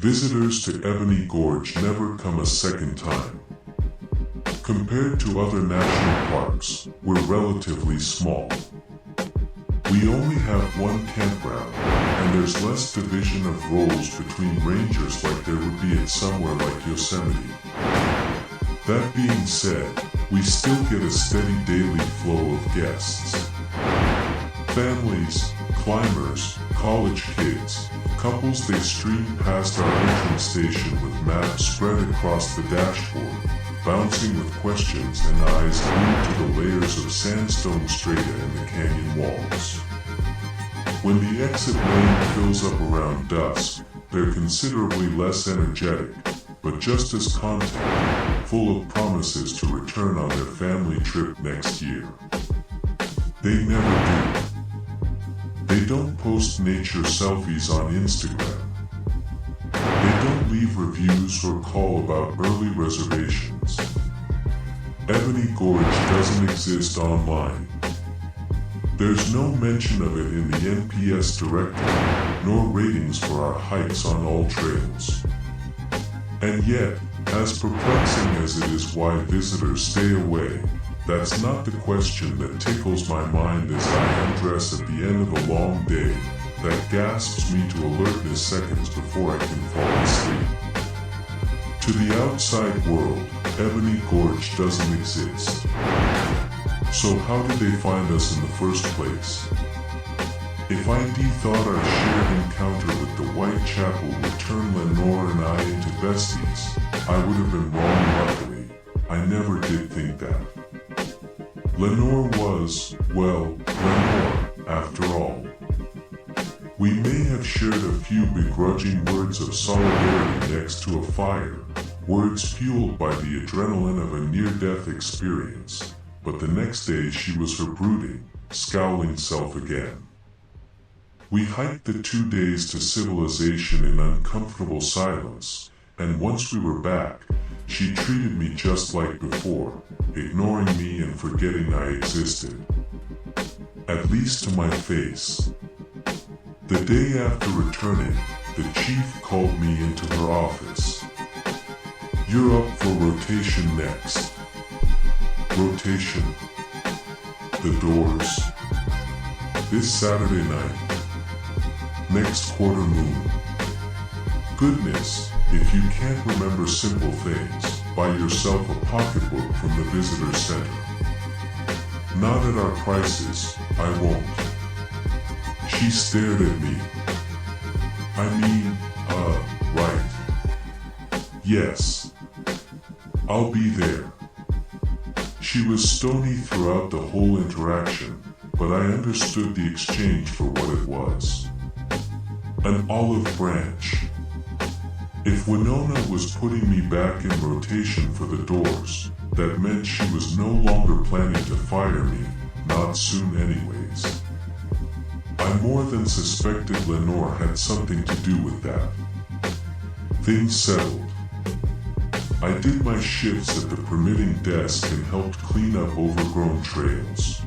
visitors to Ebony Gorge never come a second time. Compared to other national parks, we're relatively small. We only have one campground, and there's less division of roles between rangers like there would be at somewhere like Yosemite. That being said, we still get a steady daily flow of guests. Families, climbers, college kids, couples, they stream past our entrance station with maps spread across the dashboard, bouncing with questions and eyes glued to the layers of sandstone strata in the canyon walls. When the exit lane fills up around dusk, they're considerably less energetic, but just as content, full of promises to return on their family trip next year. They never do. They don't post nature selfies on Instagram. They don't leave reviews or call about early reservations. Ebony Gorge doesn't exist online. There's no mention of it in the NPS directory, nor ratings for our hikes on all trails. And yet, as perplexing as it is why visitors stay away, that's not the question that tickles my mind as I undress at the end of a long day that gasps me to alertness seconds before I can fall asleep. To the outside world, Ebony Gorge doesn't exist. So how did they find us in the first place? If ID thought our shared encounter with the Whitechapel would turn Lenore and I into besties, I would have been wrong. Luckily, I never did think that. Lenore was, well, Lenore, after all. We may have shared a few begrudging words of solidarity next to a fire, words fueled by the adrenaline of a near-death experience, but the next day she was her brooding, scowling self again. We hiked the 2 days to civilization in uncomfortable silence, and once we were back, she treated me just like before, ignoring me and forgetting I existed. At least to my face. The day after returning, the chief called me into her office. "You're up for rotation next." Rotation. The Doors. This Saturday night. Next quarter moon. Goodness, if you can't remember simple things, buy yourself a pocketbook from the visitor center. Not at our prices, I won't. She stared at me. I mean, right. Yes. I'll be there. She was stony throughout the whole interaction, but I understood the exchange for what it was. An olive branch. If Winona was putting me back in rotation for the Doors, that meant she was no longer planning to fire me, not soon anyways. I more than suspected Lenore had something to do with that. Things settled. I did my shifts at the permitting desk and helped clean up overgrown trails.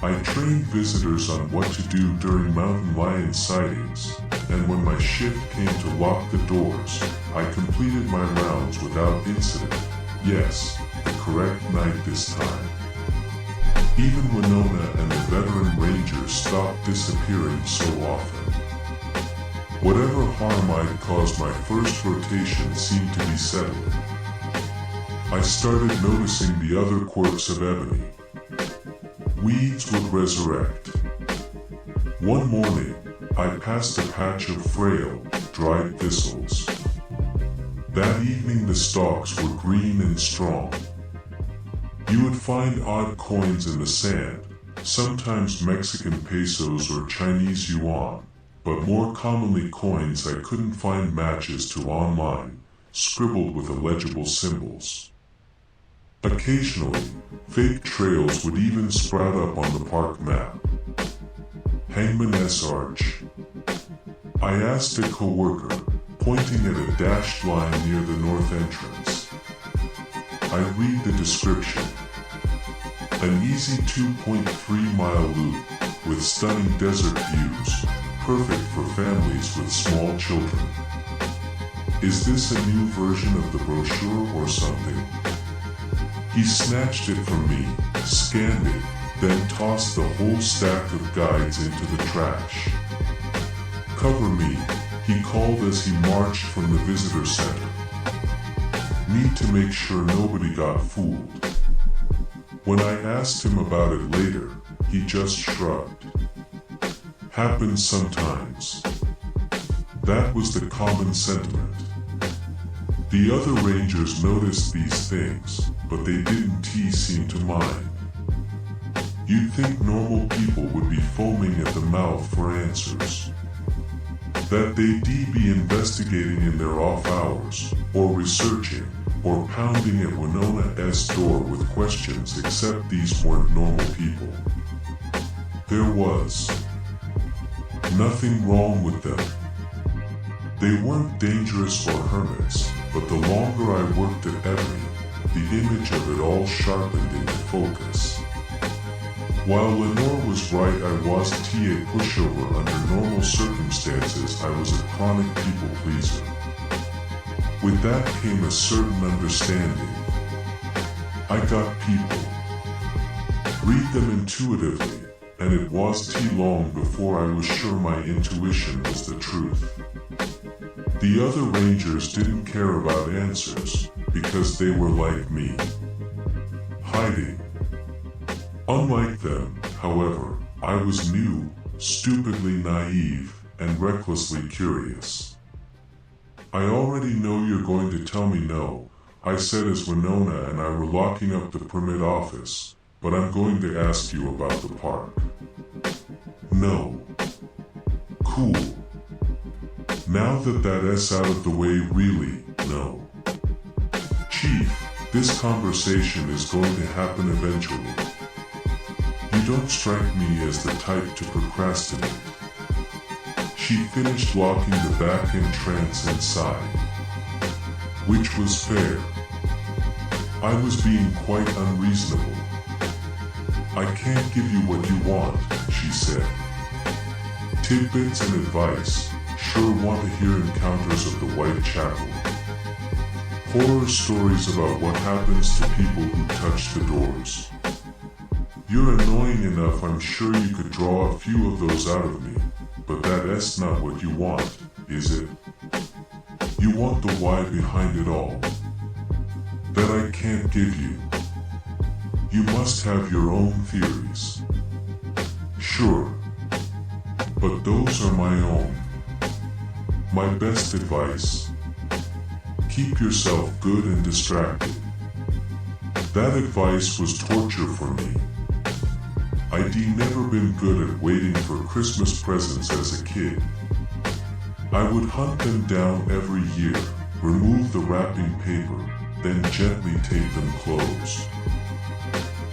I trained visitors on what to do during mountain lion sightings, and when my shift came to lock the doors, I completed my rounds without incident. Yes, the correct night this time. Even Winona and the veteran rangers stopped disappearing so often. Whatever harm I'd caused my first rotation seemed to be settling. I started noticing the other quirks of Ebony. Weeds would resurrect. One morning, I passed a patch of frail, dried thistles. That evening the stalks were green and strong. You would find odd coins in the sand, sometimes Mexican pesos or Chinese yuan, but more commonly coins I couldn't find matches to online, scribbled with illegible symbols. Occasionally, fake trails would even sprout up on the park map. Hangman S. Arch. I asked a coworker, pointing at a dashed line near the north entrance. I read the description. An easy 2.3-mile loop with stunning desert views, perfect for families with small children. Is this a new version of the brochure or something? He snatched it from me, scanned it, then tossed the whole stack of guides into the trash. Cover me, he called as he marched from the visitor center. Need to make sure nobody got fooled. When I asked him about it later, he just shrugged. Happens sometimes. That was the common sentiment. The other rangers noticed these things, but they didn't seem to mind. You'd think normal people would be foaming at the mouth for answers. That they'd be investigating in their off hours, or researching, or pounding at Winona's door with questions, except these weren't normal people. There was nothing wrong with them. They weren't dangerous or hermits, but the longer I worked at Ebony, the image of it all sharpened into focus. While Lenore was right, I wasn't a pushover under normal circumstances. I was a chronic people pleaser. With that came a certain understanding. I got people. Read them intuitively, and it was too long before I was sure my intuition was the truth. The other rangers didn't care about answers, because they were like me. Hiding. Unlike them, however, I was new, stupidly naive, and recklessly curious. I already know you're going to tell me no, I said as Winona and I were locking up the permit office, but I'm going to ask you about the park. No. Cool. Now that's out of the way, really, no. Chief, this conversation is going to happen eventually. You don't strike me as the type to procrastinate. She finished locking the back entrance and sighed. Which was fair. I was being quite unreasonable. I can't give you what you want, she said. Tidbits and advice, sure want to hear encounters of the Whitechapel. Horror stories about what happens to people who touch the doors. You're annoying enough, I'm sure you could draw a few of those out of me, but that's not what you want, is it? You want the why behind it all. That I can't give you. You must have your own theories. Sure. But those are my own. My best advice. Keep yourself good and distracted. That advice was torture for me. I'd never been good at waiting for Christmas presents as a kid. I would hunt them down every year, remove the wrapping paper, then gently tape them closed.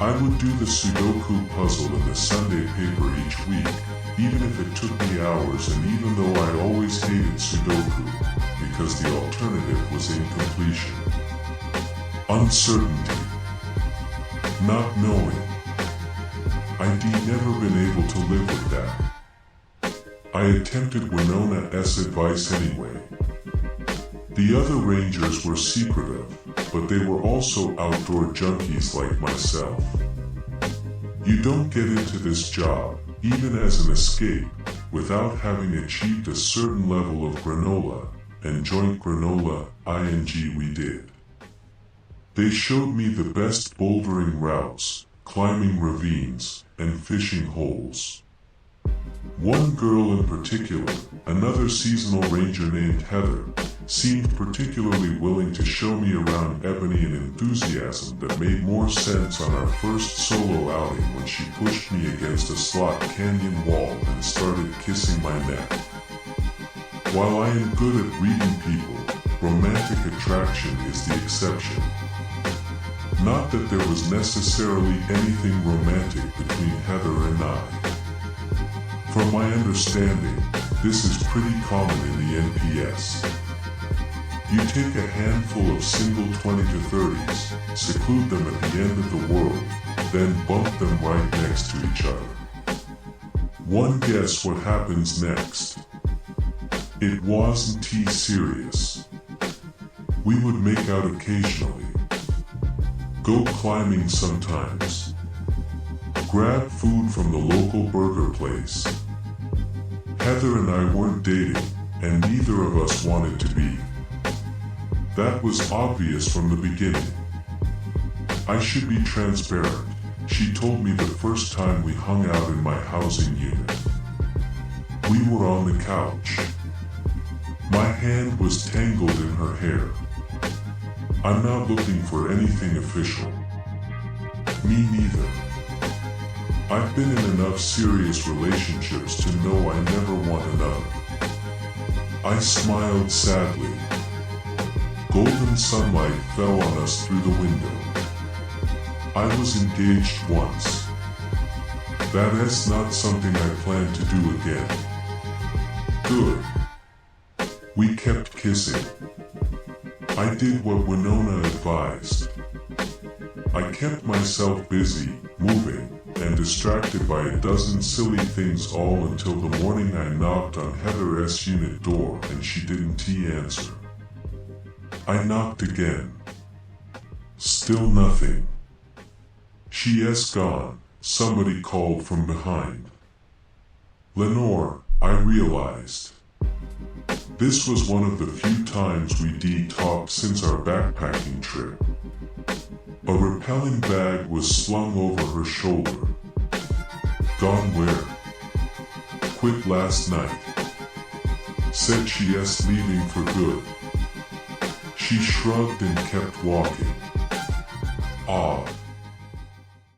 I would do the Sudoku puzzle in the Sunday paper each week, even if it took me hours, and even though I always hated Sudoku, because the alternative was incompletion. Uncertainty. Not knowing. I'd never been able to live with that. I attempted Winona's advice anyway. The other rangers were secretive, but they were also outdoor junkies like myself. You don't get into this job, even as an escape, without having achieved a certain level of granola, and joint granola, ing we did. They showed me the best bouldering routes, climbing ravines, and fishing holes. One girl in particular, another seasonal ranger named Heather, seemed particularly willing to show me around Ebony, an enthusiasm that made more sense on our first solo outing when she pushed me against a slot canyon wall and started kissing my neck. While I am good at reading people, romantic attraction is the exception. Not that there was necessarily anything romantic between Heather and I. From my understanding, this is pretty common in the NPS. You take a handful of single 20 to 30s, seclude them at the end of the world, then bump them right next to each other. One guess what happens next. It wasn't serious. We would make out occasionally, go climbing sometimes, grab food from the local burger place. Heather and I weren't dating, and neither of us wanted to be. That was obvious from the beginning. I should be transparent, she told me the first time we hung out in my housing unit. We were on the couch. My hand was tangled in her hair. I'm not looking for anything official. Me neither. I've been in enough serious relationships to know I never want another. I smiled sadly. Golden sunlight fell on us through the window. I was engaged once. That is not something I plan to do again. Good. We kept kissing. I did what Winona advised. I kept myself busy, moving, and distracted by a dozen silly things all until the morning I knocked on Heather's unit door and she didn't answer. I knocked again. Still nothing. She's gone, somebody called from behind. Lenore, I realized. This was one of the few times we talked since our backpacking trip. A repelling bag was slung over her shoulder. Gone where? Quit last night. Said she's leaving for good. She shrugged and kept walking. Ah,